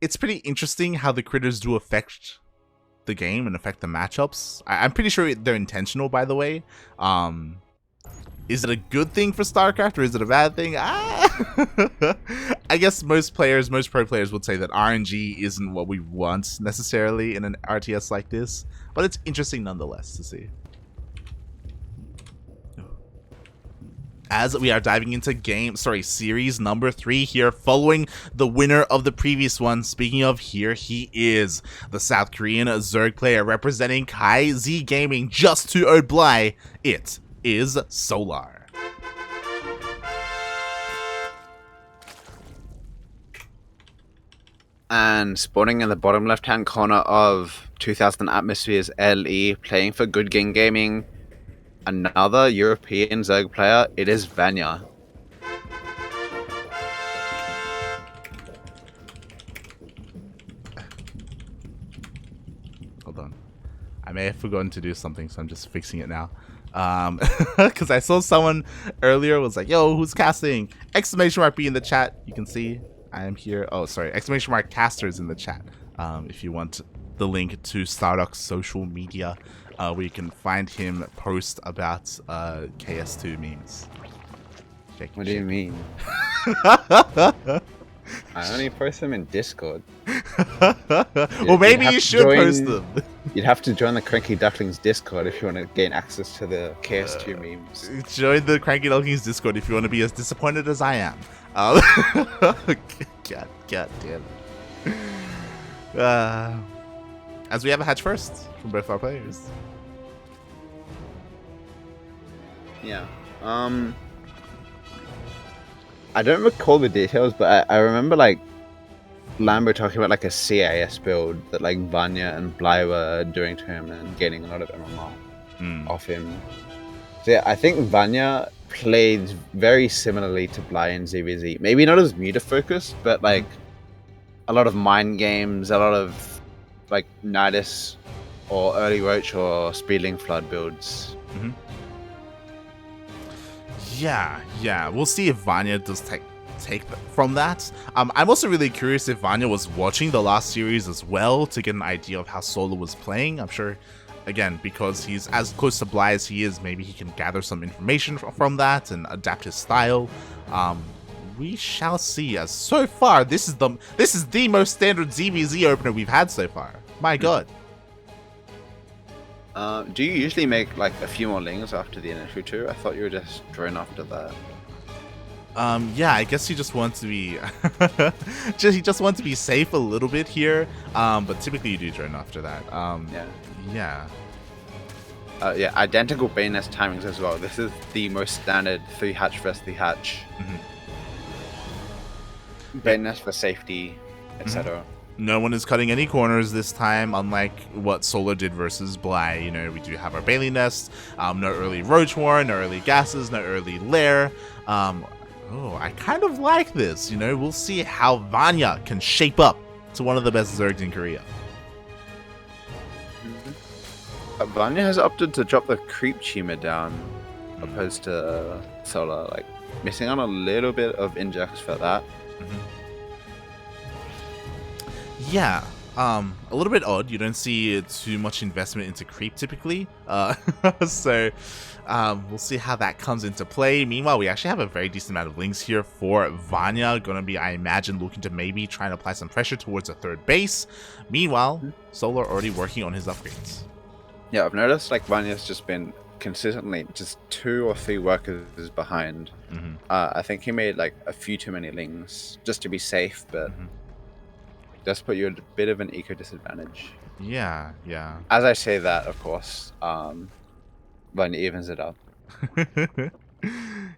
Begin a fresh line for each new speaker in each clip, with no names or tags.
it's pretty interesting how the critters do affect the game and affect the matchups. I'm pretty sure they're intentional, by the way. Is it a good thing for StarCraft or is it a bad thing? I guess most pro players would say that RNG isn't what we want necessarily in an RTS like this, but it's interesting nonetheless to see. As we are diving into series number 3 here, following the winner of the previous one. Speaking of, here he is, the South Korean Zerg player representing KyZ Gaming, just to Obly. It is Solar.
And spawning in the bottom left-hand corner of 2000 Atmospheres LE, playing for Good Game Gaming, another European Zerg player, it is Vanya.
Hold on. I may have forgotten to do something, so I'm just fixing it now. Because I saw someone earlier was like, yo, who's casting? Exclamation mark B in the chat. You can see I am here. Oh, sorry. Exclamation mark casters in the chat. If you want the link to StarDuck's social media, where you can find him post about KS2 memes.
What do you mean? I only post them in Discord.
Well, maybe you should post them.
You'd have to join the CranKy Ducklings Discord if you want to gain access to the KS2 memes.
Join the CranKy Ducklings Discord if you want to be as disappointed as I am. God damn it. As we have a hatch first from both our players.
Yeah. I don't recall the details, but I remember like Lambo talking about like a CAS build that like Vanya and Bly were doing to him and gaining a lot of MMR off him. So yeah, I think Vanya played very similarly to Bly and ZvZ. Maybe not as meter focused, but like a lot of mind games, a lot of like Nidus or early Roach or Speedling Flood builds.
Mm-hmm. Yeah. We'll see if Vanya does take from that. I'm also really curious if Vanya was watching the last series as well to get an idea of how Solar was playing. I'm sure, again, because he's as close to Bly as he is, maybe he can gather some information from that and adapt his style. We shall see. As so far, this is the most standard ZvZ opener we've had so far. My God.
Do you usually make like a few more lings after the initial 2? I thought you were just drone after that.
Yeah, I guess he just wants to be he just wants to be safe a little bit here. But typically you do drone after that. Yeah,
identical Bane Nest timings as well. This is the most standard 3 hatch versus 3 hatch. Bane Nest for safety, etc.
No one is cutting any corners this time, unlike what Solar did versus Bly. You know, we do have our Bailey Nest, no early Roach Warren, no early Gases, no early Lair. I kind of like this. You know, we'll see how Vanya can shape up to one of the best Zergs in Korea.
Vanya has opted to drop the creep Chima down, opposed to Solar, like missing on a little bit of injects for that.
Yeah, a little bit odd. You don't see too much investment into creep typically. So we'll see how that comes into play. Meanwhile, we actually have a very decent amount of links here for Vanya. Gonna be, I imagine, looking to maybe try and apply some pressure towards a third base. Meanwhile, Solar already working on his upgrades. Yeah,
I've noticed like Vanya's just been consistently just 2 or 3 workers behind. I think he made like a few too many lings just to be safe, but does put you at a bit of an eco disadvantage.
Yeah.
As I say that, of course, Vanya evens it up.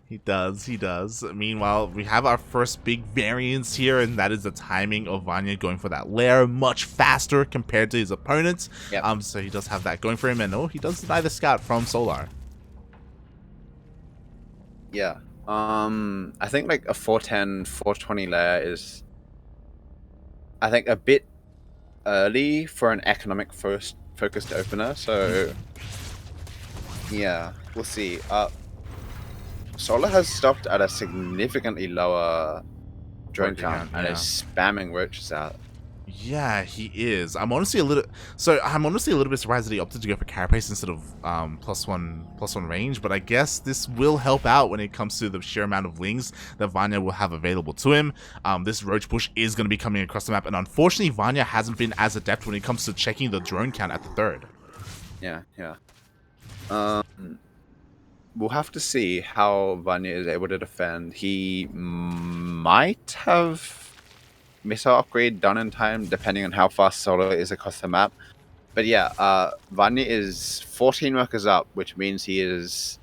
He does. Meanwhile, we have our first big variance here, and that is the timing of Vanya going for that Lair much faster compared to his opponents.
Yep.
So he does have that going for him, and he does deny the scout from Solar.
Yeah. I think like a 410, 420 Lair is, I think, a bit early for an economic focused opener, so yeah, we'll see. Solar has stopped at a significantly lower drone count and is spamming roaches out.
Yeah, he is. I'm honestly a little bit surprised that he opted to go for carapace instead of +1 range, but I guess this will help out when it comes to the sheer amount of lings that Vanya will have available to him. This roach push is going to be coming across the map, and unfortunately Vanya hasn't been as adept when it comes to checking the drone count at the third.
Yeah. We'll have to see how Vanya is able to defend. He might have missile upgrade done in time, depending on how fast Solo is across the map. But yeah, Vanya is 14 workers up, which means he is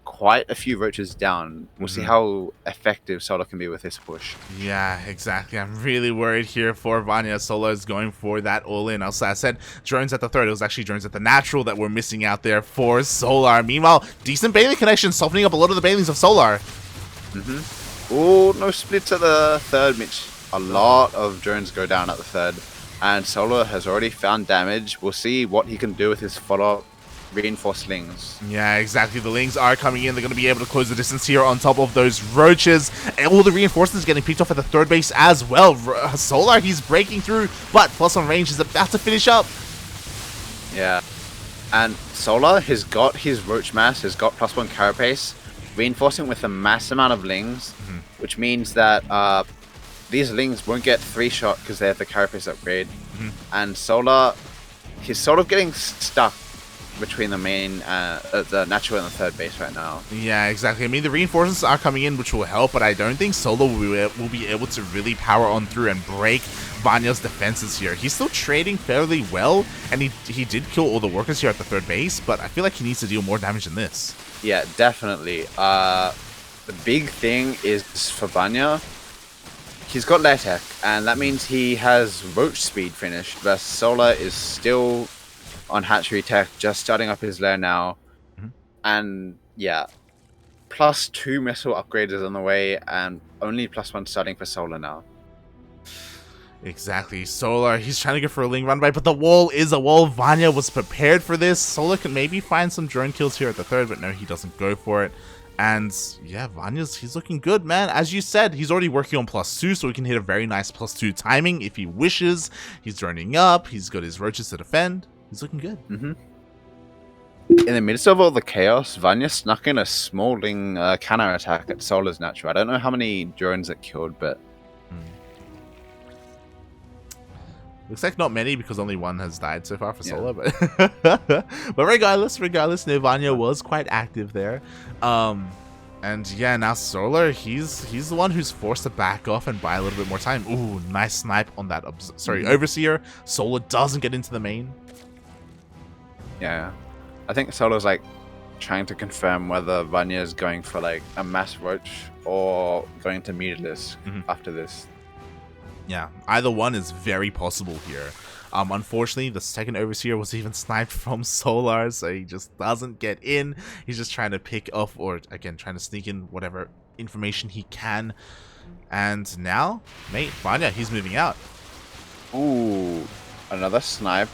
quite a few roaches down. We'll see how effective Solo can be with this push.
Yeah, exactly. I'm really worried here for Vanya. Solo is going for that all-in. Also, I said drones at the third. It was actually drones at the natural that we're missing out there for Solar. Meanwhile, decent bailing connection, softening up a lot of the bailings of Solar.
Oh, no splits at the third, Mitch. A lot of drones go down at the third. And Solar has already found damage. We'll see what he can do with his follow-up reinforced lings.
Yeah, exactly. The lings are coming in. They're going to be able to close the distance here on top of those roaches. And all the reinforcements getting picked off at the third base as well. Solar, he's breaking through, but +1 range is about to finish up.
Yeah. And Solar has got his roach mass, has got +1 carapace, reinforcing with a mass amount of lings, which means that these lings won't get 3-shot because they have the carapace upgrade. And Solar, he's sort of getting stuck between the main, the natural and the third base right now.
Yeah, exactly. I mean, the reinforcements are coming in, which will help, but I don't think Solo will be able to really power on through and break Vanya's defenses here. He's still trading fairly well, and he did kill all the workers here at the third base, but I feel like he needs to deal more damage than this.
Yeah, definitely. The big thing is for Vanya, he's got lair tech, and that means he has roach speed finished, but Solar is still on hatchery tech, just starting up his lair now. And yeah, +2 missile upgrade is on the way, and only +1 starting for Solar now.
Exactly. Solar, he's trying to go for a ling run by, but the wall is a wall. Vanya was prepared for this. Solar can maybe find some drone kills here at the third, but no, he doesn't go for it. And yeah, he's looking good, man. As you said, he's already working on +2, so he can hit a very nice +2 timing if he wishes. He's droning up. He's got his roaches to defend. He's looking good.
In the midst of all the chaos, Vanya snuck in a small ling counter attack at Solar's natural. I don't know how many drones it killed, but
looks like not many because only one has died so far for Solar, but but regardless, no, Vanya was quite active there. And yeah, now Solar, he's the one who's forced to back off and buy a little bit more time. Ooh, nice snipe on that Overseer. Solar doesn't get into the main.
Yeah, I think Solar's like trying to confirm whether Vanya is going for like a mass roach or going to meterless after this.
Yeah, either one is very possible here. Unfortunately, the second Overseer was even sniped from Solar, so he just doesn't get in. He's just trying to pick off, or again, trying to sneak in whatever information he can. And now, mate, Vanya, he's moving out.
Ooh, another snipe.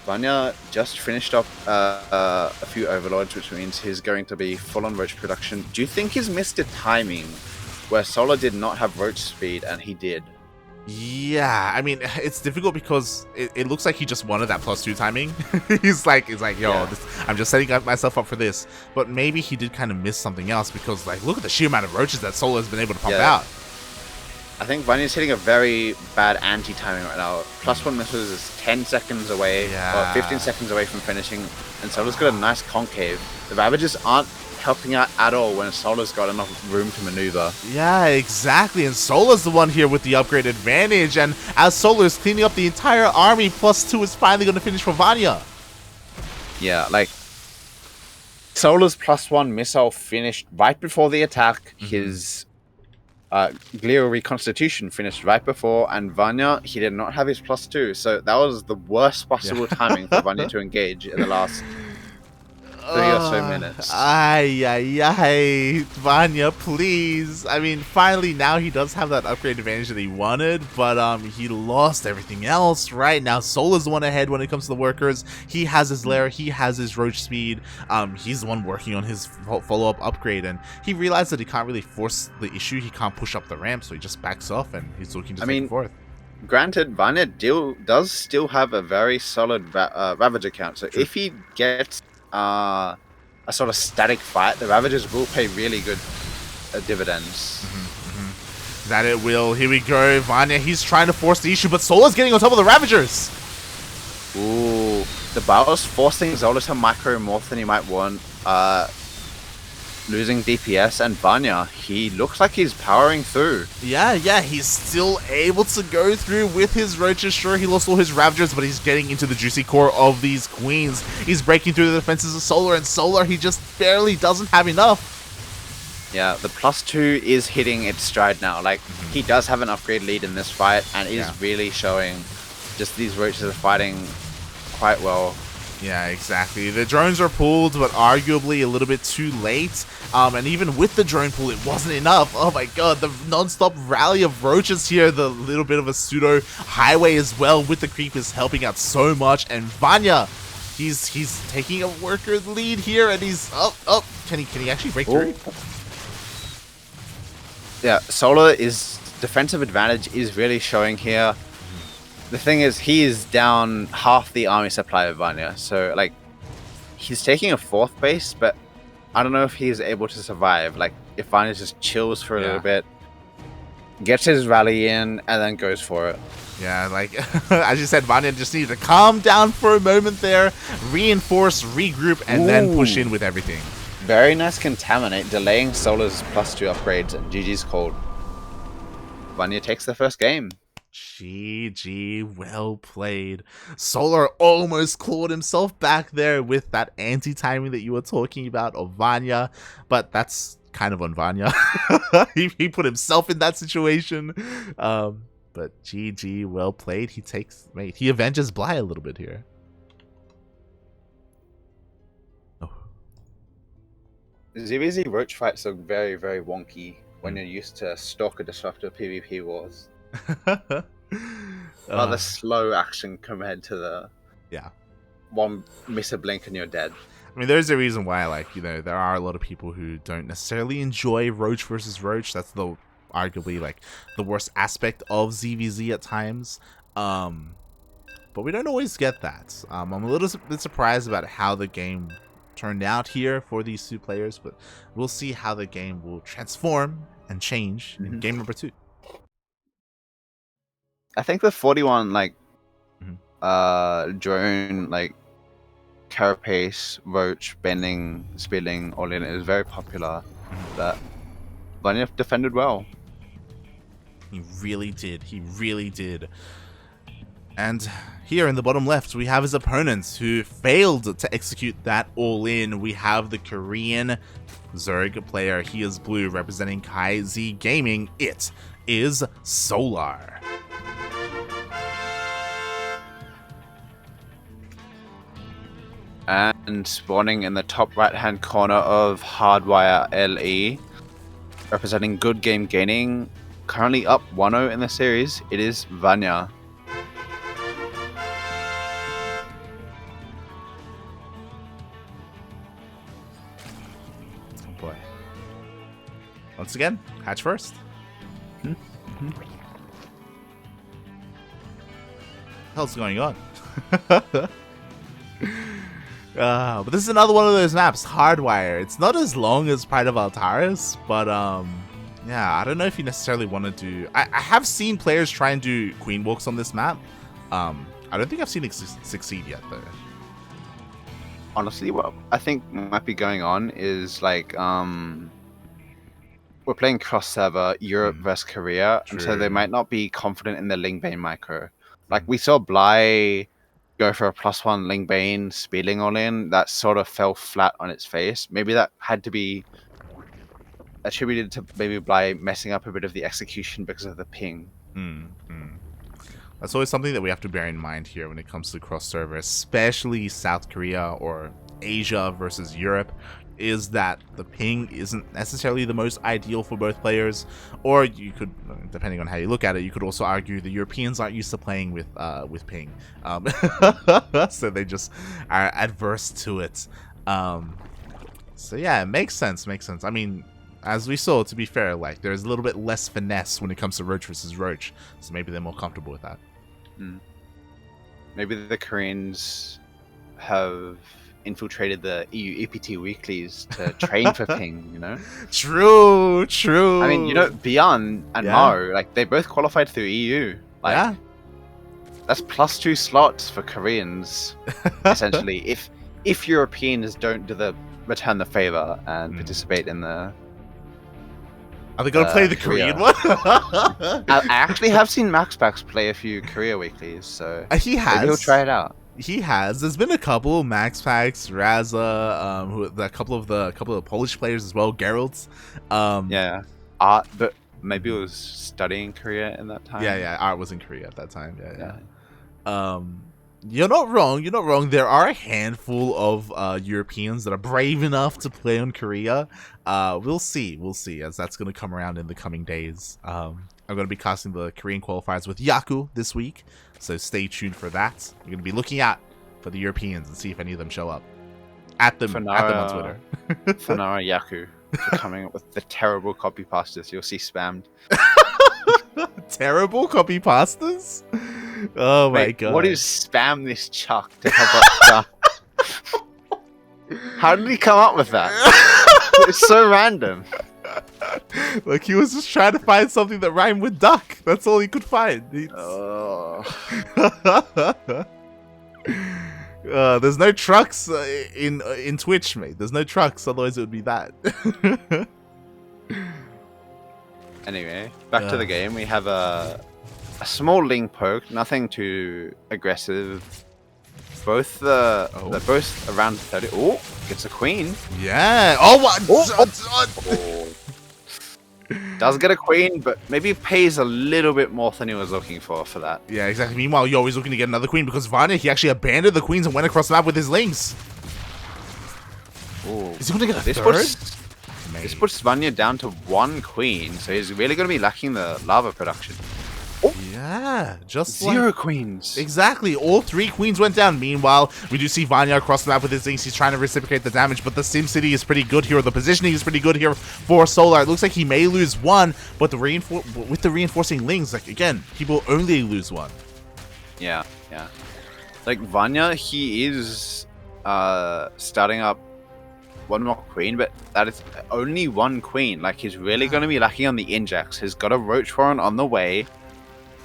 Vanya just finished up a few overlords, which means he's going to be full on roach production. Do you think he's missed a timing where Solar did not have roach speed and he did?
Yeah, I mean, it's difficult because it looks like he just wanted that +2 timing. he's like, yo, I'm just setting myself up for this. But maybe he did kind of miss something else because, like, look at the sheer amount of roaches that Solar has been able to pump out.
I think Vanya's hitting a very bad anti-timing right now. +1 missiles is 10 seconds away, or 15 seconds away from finishing, and Solar's got a nice concave. The Ravages aren't helping out at all when Solar's got enough room to maneuver.
Yeah, exactly, and Solar's the one here with the upgrade advantage, and as Solar is cleaning up the entire army, +2 is finally going to finish for Vanya.
Yeah, like, Solar's +1 missile finished right before the attack. His Glial Reconstitution finished right before, and Vanya, he did not have his +2, so that was the worst possible timing for Vanya to engage in the last 3 or so minutes.
Vanya, please. I mean, finally, now he does have that upgrade advantage that he wanted, but he lost everything else, right? Now, Solar's the one ahead when it comes to the workers. He has his lair, he has his roach speed. He's the one working on his follow-up upgrade, and he realized that he can't really force the issue. He can't push up the ramp, so he just backs off, and he's looking to take it forth.
Granted, Vanya does still have a very solid Ravager count. So
True.
if he gets a sort of static fight, the Ravagers will pay really good dividends.
That it will. Here we go. Vanya, he's trying to force the issue, but Sola's getting on top of the Ravagers.
Ooh, the Bowers forcing Zola to micro more than he might want. Losing DPS, and Vanya, he looks like he's powering through.
Yeah, he's still able to go through with his roaches. Sure, he lost all his Ravagers, but he's getting into the juicy core of these queens. He's breaking through the defenses of Solar, and Solar, he just barely doesn't have enough.
Yeah, the +2 is hitting its stride now. Like, he does have an upgrade lead in this fight, and it is really showing. Just these roaches are fighting quite well.
Yeah, exactly. The drones are pulled, but arguably a little bit too late. And even with the drone pull, it wasn't enough. Oh my god, the non-stop rally of roaches here. The little bit of a pseudo highway as well with the creep is helping out so much. And Vanya, he's taking a worker lead here, and he's up. Can he actually break through?
Yeah, Solar is defensive advantage is really showing here. The thing is, he is down half the army supply of Vanya, so like he's taking a 4th base, but I don't know if he's able to survive. Like, if Vanya just chills for a little bit, gets his rally in, and then goes for it.
Yeah, like, as you said, Vanya just needed to calm down for a moment there, reinforce, regroup, and then push in with everything.
Very nice Contaminate, delaying Solar's +2 upgrades, and GG's called. Vanya takes the first game.
GG, well played. Solar almost clawed himself back there with that anti-timing that you were talking about of Vanya, but that's kind of on Vanya. he put himself in that situation. But GG, well played. He avenges Bly a little bit here.
ZvZ Roach fights are very, very wonky when you're used to Stalker Disruptor PvP wars. Rather slow action compared to the one miss a blink and you're dead.
I mean, there's a reason why, like, you know, there are a lot of people who don't necessarily enjoy Roach versus Roach. That's the arguably like the worst aspect of ZvZ at times. But we don't always get that. I'm a little bit surprised about how the game turned out here for these two players, but we'll see how the game will transform and change in game number 2.
I think the 41 like drone like carapace, roach, bending, spilling all in is very popular. But Vanya defended well.
He really did. He really did. And here in the bottom left, we have his opponents who failed to execute that all-in. We have the Korean Zerg player. He is blue, representing KaiZ Gaming. It is Solar.
And spawning in the top right-hand corner of Hardwire LE, representing Good Game Gaming, currently up 1-0 in the series, it is Vanya.
Oh boy. Once again, hatch first. Hell's going on? But this is another one of those maps, Hardwire. It's not as long as Pride of Altaris, but yeah, I don't know if you necessarily want to do... I have seen players try and do queen walks on this map. I don't think I've seen it succeed yet, though.
Honestly, what I think might be going on is like we're playing cross server Europe versus Korea, and so they might not be confident in the Lingbane micro. Like we saw Bly go for a +1 Lingbane speeding all in, that sort of fell flat on its face. Maybe that had to be attributed to maybe Bly messing up a bit of the execution because of the ping.
That's always something that we have to bear in mind here when it comes to cross server, especially South Korea or Asia versus Europe, is that the ping isn't necessarily the most ideal for both players. Or you could, depending on how you look at it, you could also argue the Europeans aren't used to playing with ping, so they just are adverse to it. So yeah, it makes sense. I mean, as we saw, to be fair, like there's a little bit less finesse when it comes to Roach versus Roach, so maybe they're more comfortable with that.
Maybe the Koreans have infiltrated the EU EPT weeklies to train for Ping, you know?
True.
I mean, you know, Beyond and Maru, like, they both qualified through EU. Like, that's +2 slots for Koreans, essentially. If Europeans don't return the favor and participate in the...
Are they going to play the Korean one?
I actually have seen MaxPax play a few Korea weeklies, so
he has.
Maybe he'll try it out.
He has. There's been a couple, MaxPax, Raza, a couple of the Polish players as well, Geralt.
Art, but maybe it was studying Korea in that time.
Yeah, Art was in Korea at that time. You're not wrong. There are a handful of Europeans that are brave enough to play on Korea. We'll see, as that's going to come around in the coming days. I'm going to be casting the Korean qualifiers with Yaku this week, so stay tuned for that. You're going to be looking out for the Europeans and see if any of them show up. At them on Twitter.
Fanara Yaku for coming up with the terrible copy pastas you'll see spammed.
Terrible copy pastas? Oh my god.
What is spam this Chuck to help us? How did he come up with that? It's so random.
Like, he was just trying to find something that rhymed with duck. That's all he could find. There's no trucks in Twitch, mate. There's no trucks, otherwise it would be that.
Anyway, back to the game. We have a small Ling poke, nothing too aggressive. Both they're both around 30. Oh, gets a queen.
Yeah. Oh, what?
Does get a queen, but maybe pays a little bit more than he was looking for that.
Yeah, exactly. Meanwhile, you're always looking to get another queen because Vanya, he actually abandoned the queens and went across the map with his lings.
Ooh.
Is he going to get a third?
This puts Vanya down to 1 queen, so he's really going to be lacking the lava production.
Oh. Yeah, just
0 queens.
Exactly, all 3 queens went down. Meanwhile, we do see Vanya across the map with his things. He's trying to reciprocate the damage, but the SimCity is pretty good here. The positioning is pretty good here for Solar. It looks like he may lose 1, but with the reinforcing lings, like, again, he will only lose 1.
Yeah. Like, Vanya, he is starting up 1 more queen, but that is only 1 queen. Like, he's really going to be lacking on the injects. He's got a Roach Warren on the way.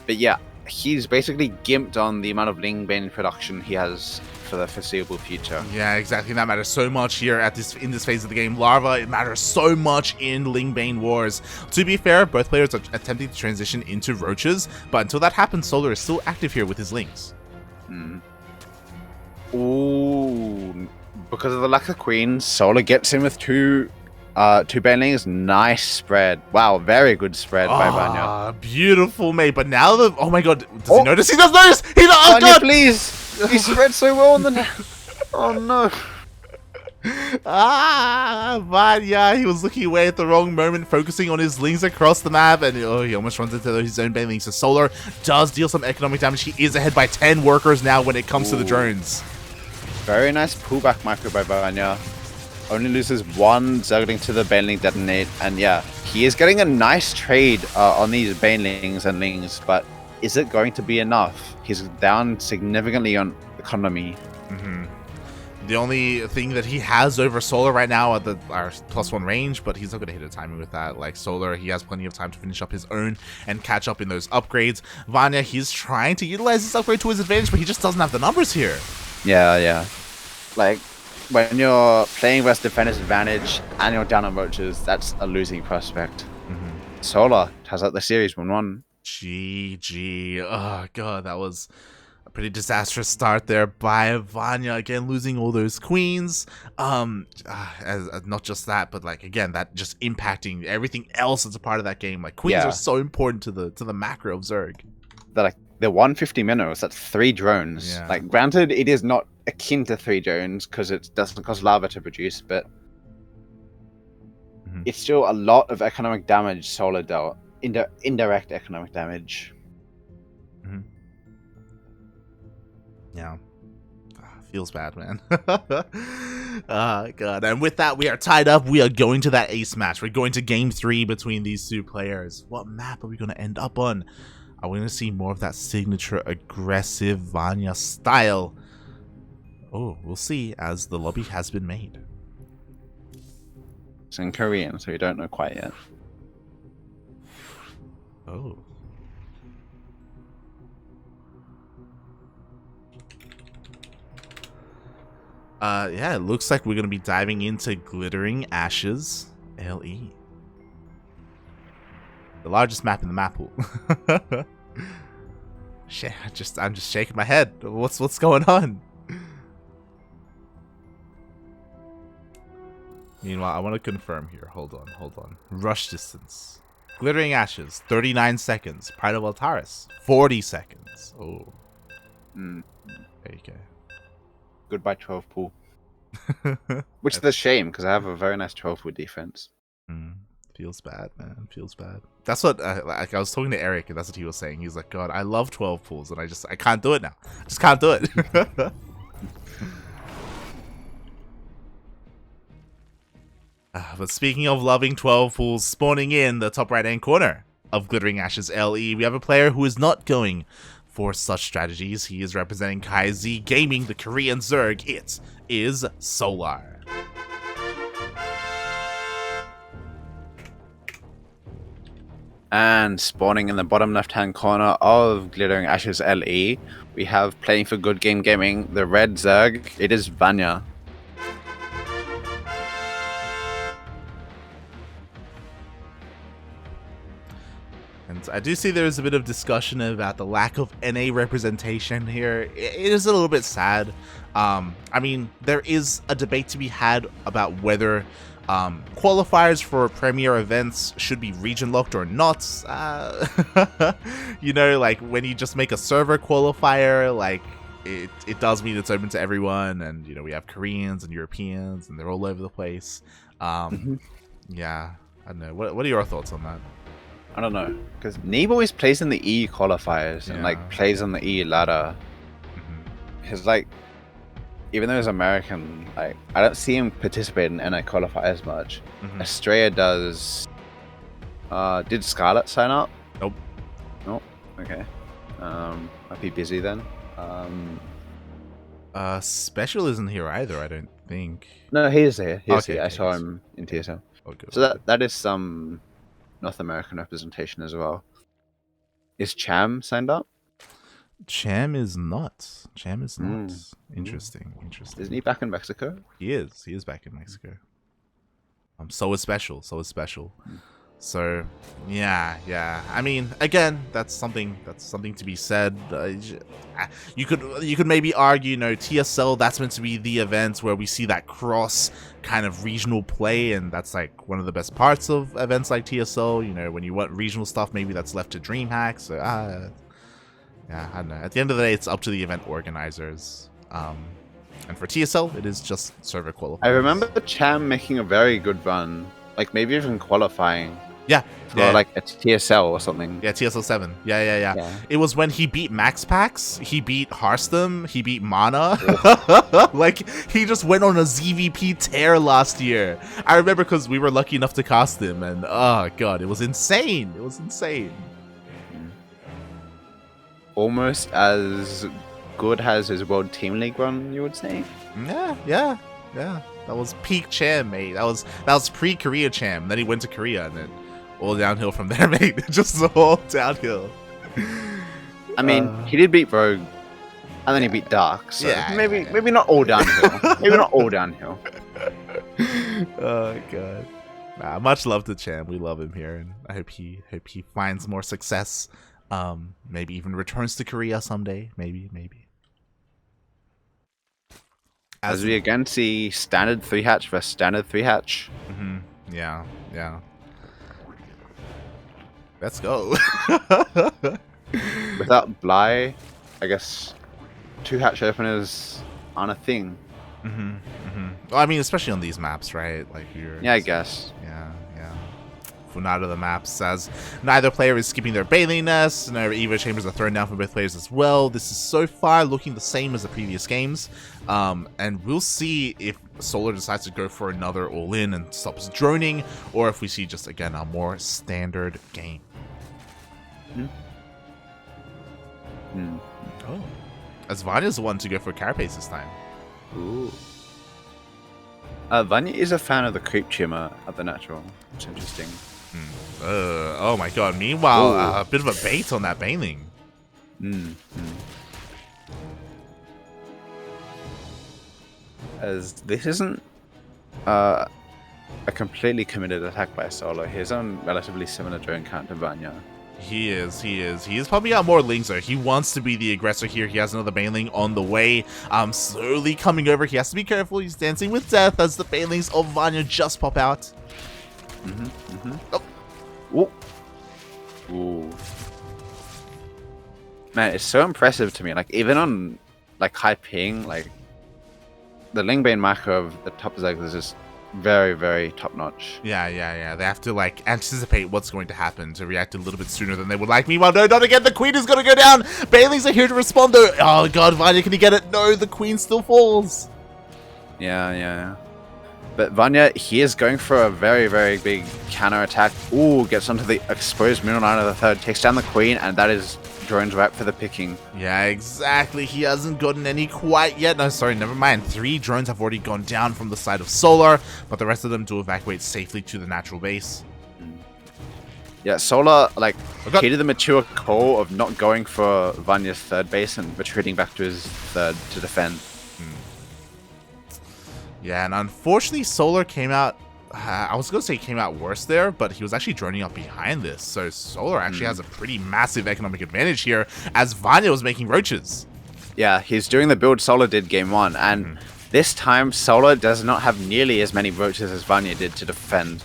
But yeah, he's basically gimped on the amount of Ling Bane production he has for the foreseeable future.
Yeah, exactly. That matters so much here in this phase of the game. Larva, it matters so much in Ling Bane Wars. To be fair, both players are attempting to transition into Roaches, but until that happens, Solar is still active here with his Lings.
Ooh, because of the lack of queens, Solar gets in with 2 Banelings. Nice spread. Wow, very good spread by Vanya.
Beautiful, mate. But now oh my god, does he notice? He does notice! Oh
Vanya,
god!
Please! He spread so well on the Oh no.
Vanya, he was looking away at the wrong moment, focusing on his lings across the map, and he almost runs into his own Banelings. So Solar does deal some economic damage. He is ahead by 10 workers now when it comes to the drones.
Very nice pullback micro by Vanya. Only loses 1 Zergling to the Baneling detonate, and yeah, he is getting a nice trade on these Banelings and Lings, but is it going to be enough? He's down significantly on economy.
The only thing that he has over Solar right now are our +1 range, but he's not going to hit a timing with that. Like Solar, he has plenty of time to finish up his own and catch up in those upgrades. Vanya, he's trying to utilize this upgrade to his advantage, but he just doesn't have the numbers here.
Yeah. Like, when you're playing versus defender's advantage and you're down on Roaches, that's a losing prospect. Solar has out the series 1-1.
GG. Oh god, that was a pretty disastrous start there by Vanya. Again, losing all those queens. Not just that, but like, again, that just impacting everything else that's a part of that game. Like, queens are so important to the macro of Zerg.
The 150 minnows, that's 3 drones.
Yeah.
Like, granted, it is not akin to 3 drones because it doesn't cost lava to produce, but it's still a lot of economic damage Solar dealt. Indirect economic damage.
Yeah. Feels bad, man. God. And with that, we are tied up. We are going to that ace match. We're going to game 3 between these two players. What map are we going to end up on? Are we going to see more of that signature aggressive Vanya style? Oh, we'll see, as the lobby has been made.
It's in Korean, so you don't know quite yet.
Oh. Yeah, it looks like we're going to be diving into Glittering Ashes LE. The largest map in the map pool. Shit, I'm just shaking my head. What's going on? Meanwhile, I want to confirm here. Hold on. Rush distance. Glittering Ashes, 39 seconds. Pride of Altaris, 40 seconds. Oh. There you go.
Goodbye 12 pool. Which is a shame, because I have a very nice 12 pool defense.
Feels bad, man. Feels bad. That's what, like, I was talking to Eric, and that's what he was saying. He's like, God, I love 12 pools, and I can't do it now. I just can't do it. But speaking of loving 12 pools, spawning in the top right-hand corner of Glittering Ashes LE, we have a player who is not going for such strategies. He is representing KaiZ Gaming, the Korean Zerg. It is Solar.
And spawning in the bottom left-hand corner of Glittering Ashes LE, we have playing for Good Game Gaming, the Red Zerg. It is Vanya.
And I do see there is a bit of discussion about the lack of NA representation here. It is a little bit sad. I mean, there is a debate to be had about whether qualifiers for premier events should be region locked or not. You know, like when you just make a server qualifier, like it does mean it's open to everyone, and you know we have Koreans and Europeans, and they're all over the place. Yeah, I don't know. What are your thoughts on that?
I don't know, because Neeb always plays in the E qualifiers and like plays on the E ladder. He's like, even though he's American, like I don't see him participate in NA qualifiers much. Estrella does. Did Scarlet sign up?
Nope.
Nope. Okay. Might be busy then.
Special isn't here either, I don't think.
No, he is here. He's
Okay,
here. I saw him in TSL.
Okay,
So that is some North American representation as well. Is Cham signed up?
Cham is not. Cham is not. Interesting.
Isn't he back in Mexico?
He is. He is back in Mexico. So is Special. So, yeah. I mean, again, that's something to be said. You could maybe argue, you know, TSL, that's meant to be the event where we see that cross kind of regional play, and that's like one of the best parts of events like TSL. You know, when you want regional stuff, maybe that's left to DreamHack. So, yeah, I don't know. At the end of the day, it's up to the event organizers. And for TSL, it is just server qualifiers.
I remember Cham making a very good run, like maybe even qualifying.
Yeah.
For like a TSL or something.
Yeah, TSL 7. Yeah. It was when he beat Max Pax, he beat Hearthstone, he beat Mana. Like, he just went on a ZVP tear last year. I remember because we were lucky enough to cast him, and oh god, it was insane.
Almost as good as his World Team League run, you would say?
Yeah. That was peak Cham, mate. That was pre-Korea Cham. Then he went to Korea, and then all downhill from there, mate. Just all downhill.
I mean, he did beat Rogue, and then he beat Dark. So maybe not all downhill.
Oh god. Much love to Cham. We love him here, and I hope he finds more success. Maybe even returns to Korea someday. Maybe.
As we again see standard 3-hatch versus standard 3-hatch.
Yeah. Let's go.
Without Bly, I guess 2-hatch openers aren't a thing.
Well, I mean, especially on these maps, right? Like you're.
Yeah, I guess.
Yeah. moving out of the maps, as neither player is skipping their bathing nests, no Evo chambers are thrown down for both players as well. This is so far looking the same as the previous games, and we'll see if Solar decides to go for another all-in and stops droning, or if we see just, again, a more standard game. Oh. As Vanya's the one to go for carapace this time.
Ooh. Vanya is a fan of the creep tumor at the natural. It's interesting.
Oh my god. Meanwhile, a bit of a bait on that Baneling.
As this isn't a completely committed attack by Solo. He's on relatively similar drone count to Vanya.
He is probably got more lings though. He wants to be the aggressor here. He has another Baneling on the way. Slowly coming over. He has to be careful. He's dancing with death as the Banelings of Vanya just pop out.
Oh. Ooh. Man, it's so impressive to me. Like even on like high ping, like the Lingbane macro of the top Zeg is just very, very top notch.
Yeah. They have to like anticipate what's going to happen to react a little bit sooner than they would like. Meanwhile, no, not again. The Queen is going to go down. Banelings are here to respond though. Oh god, Vanya, can he get it? No, the Queen still falls.
Yeah. But Vanya, he is going for a very, very big counter attack. Ooh, gets onto the exposed middle line of the third, takes down the Queen, and that is drones right for the picking.
Yeah, exactly. He hasn't gotten any quite yet. No, sorry, never mind. 3 drones have already gone down from the side of Solar, but the rest of them do evacuate safely to the natural base.
Yeah, Solar, like, heeded the mature call of not going for Vanya's third base and retreating back to his third to defend.
Yeah, and unfortunately, Solar came out... I was going to say came out worse there, but he was actually droning up behind this. So Solar actually has a pretty massive economic advantage here, as Vanya was making roaches.
Yeah, he's doing the build Solar did game 1, and this time Solar does not have nearly as many roaches as Vanya did to defend.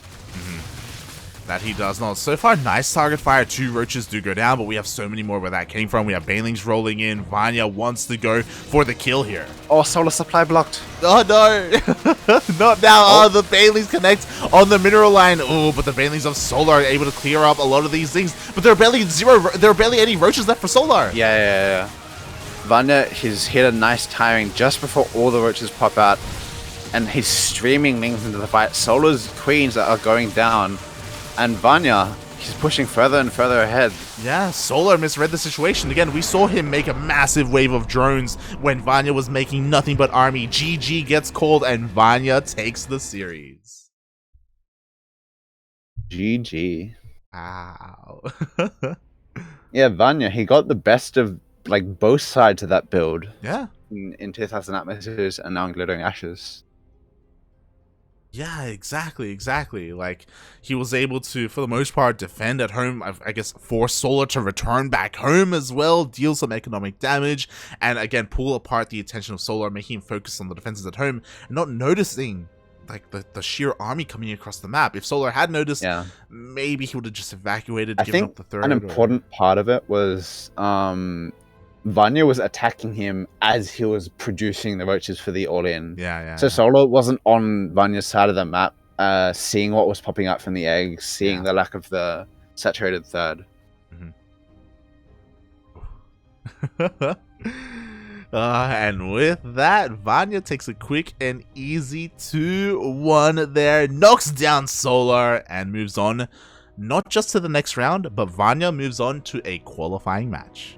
That he does not. So far, nice target fire. 2 roaches do go down, but we have so many more where that came from. We have Banelings rolling in. Vanya wants to go for the kill here.
Oh, Solar supply blocked.
Oh no, not now. Oh, the Banelings connect on the mineral line. Oh, but the Banelings of Solar are able to clear up a lot of these things. But there are barely any roaches left for Solar.
Yeah. Vanya, he's hit a nice timing just before all the roaches pop out, and he's streaming lings into the fight. Solar's queens are going down. And Vanya, he's pushing further and further ahead.
Yeah, Solar misread the situation. Again, we saw him make a massive wave of drones when Vanya was making nothing but army. GG gets called and Vanya takes the series.
GG.
Wow.
Yeah, Vanya, he got the best of like both sides of that build.
Yeah.
In 2000 Atmospheres and now in Glittering Ashes.
Yeah, exactly. Like, he was able to, for the most part, defend at home, I guess, force Solar to return back home as well, deal some economic damage, and again, pull apart the attention of Solar, making him focus on the defenses at home, and not noticing, like, the sheer army coming across the map. If Solar had noticed, maybe he would have just evacuated, given up the third.
An important part of it was, Vanya was attacking him as he was producing the roaches for the all-in.
Yeah.
So Solar wasn't on Vanya's side of the map, seeing what was popping out from the eggs, seeing the lack of the saturated third.
And with that, Vanya takes a quick and easy 2-1 there, knocks down Solar, and moves on, not just to the next round, but Vanya moves on to a qualifying match.